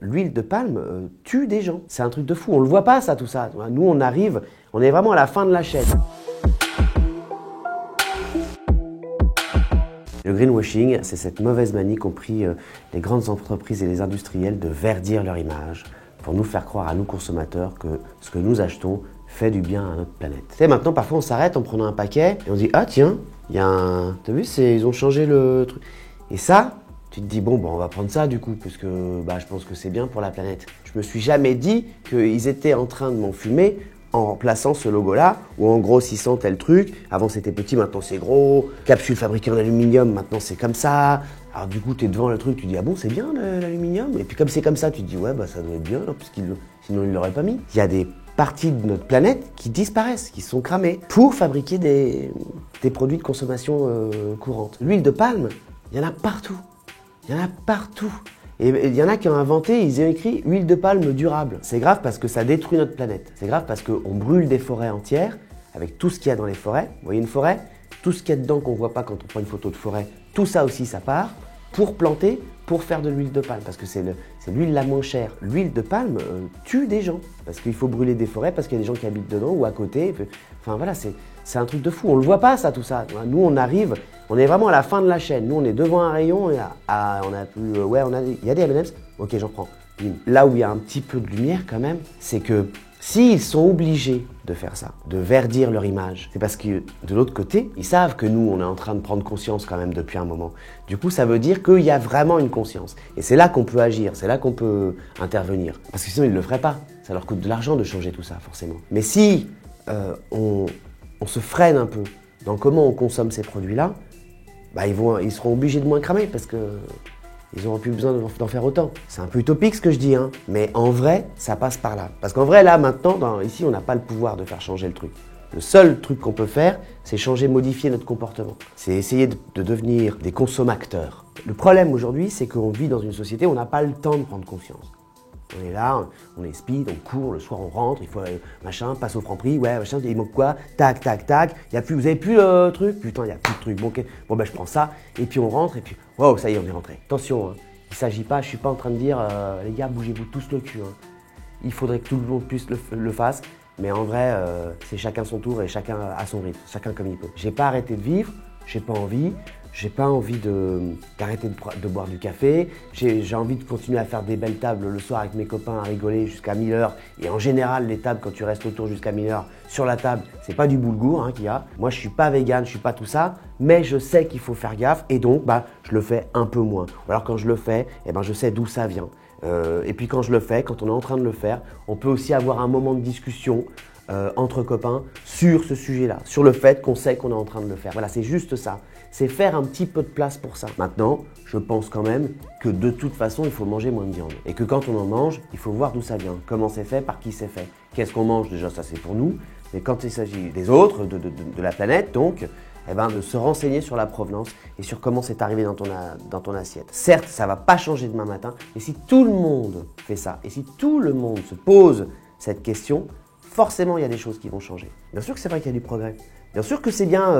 l'huile de palme tue des gens. C'est un truc de fou, on le voit pas ça, tout ça. Nous on arrive, on est vraiment à la fin de la chaîne. Le greenwashing, c'est cette mauvaise manie qu'ont pris les grandes entreprises et les industriels de verdir leur image pour nous faire croire à nous consommateurs que ce que nous achetons fait du bien à notre planète. Tu sais, maintenant, parfois, on s'arrête en prenant un paquet et on dit « Ah tiens, il y a un... T'as vu, ils ont changé le truc. » Et ça, tu te dis « Bon, on va prendre ça du coup, parce que je pense que c'est bien pour la planète. » Je me suis jamais dit qu'ils étaient en train de m'enfumer en plaçant ce logo-là, ou en grossissant tel truc. Avant c'était petit, maintenant c'est gros. Capsule fabriquée en aluminium, maintenant c'est comme ça. Alors du coup, tu es devant le truc, tu dis « Ah bon, c'est bien l'aluminium ?» Et puis comme c'est comme ça, tu te dis « Ouais, ça doit être bien, sinon ils ne l'auraient pas mis. » Il y a des parties de notre planète qui disparaissent, qui sont cramées, pour fabriquer des produits de consommation courante. L'huile de palme, il y en a partout. Il y en a partout. Et il y en a qui ont inventé, ils ont écrit « huile de palme durable ». C'est grave parce que ça détruit notre planète. C'est grave parce qu'on brûle des forêts entières, avec tout ce qu'il y a dans les forêts. Vous voyez une forêt? Tout ce qu'il y a dedans qu'on ne voit pas quand on prend une photo de forêt, tout ça aussi, ça part pour planter, pour faire de l'huile de palme, parce que c'est l'huile la moins chère. L'huile de palme tue des gens, parce qu'il faut brûler des forêts, parce qu'il y a des gens qui habitent dedans ou à côté. Enfin voilà, c'est un truc de fou. On le voit pas ça, tout ça. Nous, on arrive, on est vraiment à la fin de la chaîne. Nous, on est devant un rayon, il y a des M&M's. Ok, j'en prends. Là où il y a un petit peu de lumière quand même, c'est que s'ils sont obligés de faire ça, de verdir leur image, c'est parce que de l'autre côté, ils savent que nous, on est en train de prendre conscience quand même depuis un moment. Du coup, ça veut dire qu'il y a vraiment une conscience. Et c'est là qu'on peut agir, c'est là qu'on peut intervenir. Parce que sinon, ils ne le feraient pas. Ça leur coûte de l'argent de changer tout ça, forcément. Mais si on se freine un peu dans comment on consomme ces produits-là, ils seront obligés de moins cramer parce que ils n'auront plus besoin d'en faire autant. C'est un peu utopique ce que je dis, hein, mais en vrai, ça passe par là. Parce qu'en vrai, là, maintenant, ici, on n'a pas le pouvoir de faire changer le truc. Le seul truc qu'on peut faire, c'est changer, modifier notre comportement. C'est essayer de devenir des consommateurs. Le problème aujourd'hui, c'est qu'on vit dans une société où on n'a pas le temps de prendre conscience. On est là, on est speed, on court, le soir on rentre, il faut machin, passe au Franprix, ouais, machin, il manque quoi, tac, tac, tac, vous avez plus le truc, putain, il n'y a plus de truc, bon, je prends ça, et puis on rentre, et puis, wow, ça y est, on est rentré. Attention, hein, il ne s'agit pas, je ne suis pas en train de dire, les gars, bougez-vous tous le cul, hein. Il faudrait que tout le monde puisse le fasse, mais en vrai, c'est chacun son tour et chacun à son rythme, chacun comme il peut. J'ai pas arrêté de vivre, j'ai pas envie d'arrêter de boire du café. J'ai envie de continuer à faire des belles tables le soir avec mes copains, à rigoler jusqu'à 1000h. Et en général, les tables, quand tu restes autour jusqu'à 1000h, sur la table, c'est pas du boulgour qu'il y a. Moi, je suis pas vegan, je suis pas tout ça, mais je sais qu'il faut faire gaffe et donc, je le fais un peu moins. Ou alors quand je le fais, je sais d'où ça vient. Et puis quand je le fais, quand on est en train de le faire, on peut aussi avoir un moment de discussion entre copains sur ce sujet-là, sur le fait qu'on sait qu'on est en train de le faire. Voilà, c'est juste ça. C'est faire un petit peu de place pour ça. Maintenant, je pense quand même que de toute façon, il faut manger moins de viande. Et que quand on en mange, il faut voir d'où ça vient, comment c'est fait, par qui c'est fait. Qu'est-ce qu'on mange déjà, ça c'est pour nous. Mais quand il s'agit des autres, de la planète, donc, de se renseigner sur la provenance et sur comment c'est arrivé dans ton assiette. Certes, ça ne va pas changer demain matin, mais si tout le monde fait ça, et si tout le monde se pose cette question, forcément, il y a des choses qui vont changer. Bien sûr que c'est vrai qu'il y a du progrès. Bien sûr que c'est bien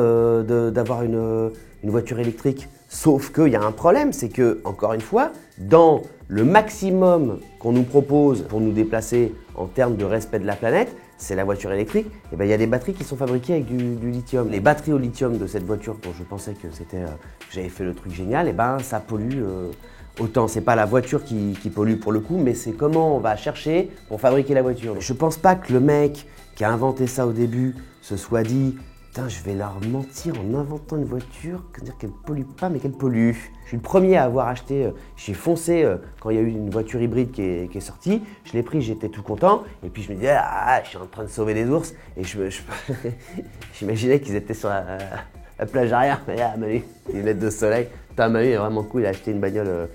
d'avoir une voiture électrique, sauf qu'il y a un problème, c'est que, encore une fois, dans le maximum qu'on nous propose pour nous déplacer en termes de respect de la planète, c'est la voiture électrique, il y a des batteries qui sont fabriquées avec du lithium. Les batteries au lithium de cette voiture, dont je pensais que j'avais fait le truc génial, ça pollue autant. C'est pas la voiture qui pollue pour le coup, mais c'est comment on va chercher pour fabriquer la voiture. Je pense pas que le mec qui a inventé ça au début se soit dit « Putain, je vais leur mentir en inventant une voiture, dire qu'elle pollue pas, mais qu'elle pollue. » Je suis le premier à avoir acheté, j'ai foncé quand il y a eu une voiture hybride qui est sortie. Je l'ai pris, j'étais tout content. Et puis je me disais, je suis en train de sauver des ours. Et j'imaginais qu'ils étaient sur la plage arrière. Mais Manu, des lunettes de soleil. Putain, Manu est vraiment cool, il a acheté une bagnole.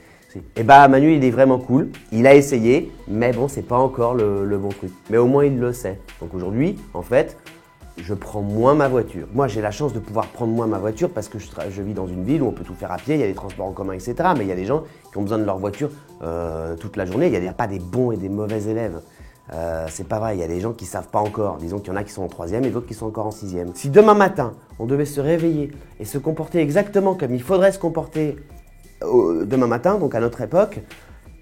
Et Manu, il est vraiment cool. Il a essayé, mais bon, c'est pas encore le bon truc. Mais au moins, il le sait. Donc aujourd'hui, en fait, je prends moins ma voiture. Moi, j'ai la chance de pouvoir prendre moins ma voiture parce que je vis dans une ville où on peut tout faire à pied, il y a des transports en commun, etc. Mais il y a des gens qui ont besoin de leur voiture toute la journée. Il n'y a pas des bons et des mauvais élèves. C'est pas vrai, il y a des gens qui ne savent pas encore. Disons qu'il y en a qui sont en 3e et d'autres qui sont encore en 6e. Si demain matin, on devait se réveiller et se comporter exactement comme il faudrait se comporter demain matin, donc à notre époque,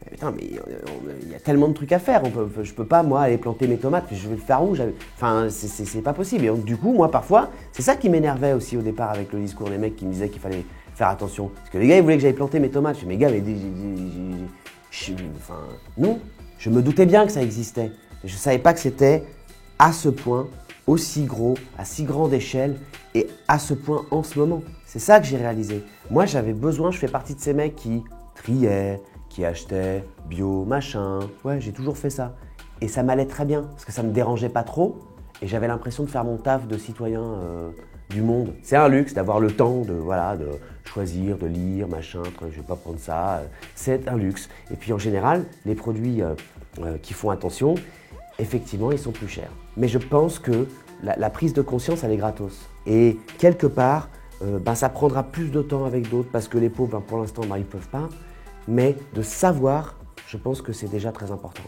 Putain, mais il y a tellement de trucs à faire. Je peux pas, moi, aller planter mes tomates. Je vais le faire où? Enfin, c'est pas possible. Et donc, du coup, moi, parfois, c'est ça qui m'énervait aussi au départ avec le discours des mecs qui me disaient qu'il fallait faire attention. Parce que les gars, ils voulaient que j'aille planter mes tomates. Je dis, mais gars, enfin, non. Je me doutais bien que ça existait. Je ne savais pas que c'était à ce point, aussi gros, à si grande échelle et à ce point en ce moment. C'est ça que j'ai réalisé. Moi, j'avais besoin, je fais partie de ces mecs qui triaient, qui achetaient bio, machin. Ouais, j'ai toujours fait ça. Et ça m'allait très bien parce que ça ne me dérangeait pas trop et j'avais l'impression de faire mon taf de citoyen du monde. C'est un luxe d'avoir le temps de choisir, de lire, machin, je ne vais pas prendre ça. C'est un luxe. Et puis en général, les produits qui font attention, effectivement, ils sont plus chers. Mais je pense que la prise de conscience, elle est gratos. Et quelque part, ça prendra plus de temps avec d'autres parce que les pauvres, pour l'instant, ils ne peuvent pas. Mais de savoir, je pense que c'est déjà très important.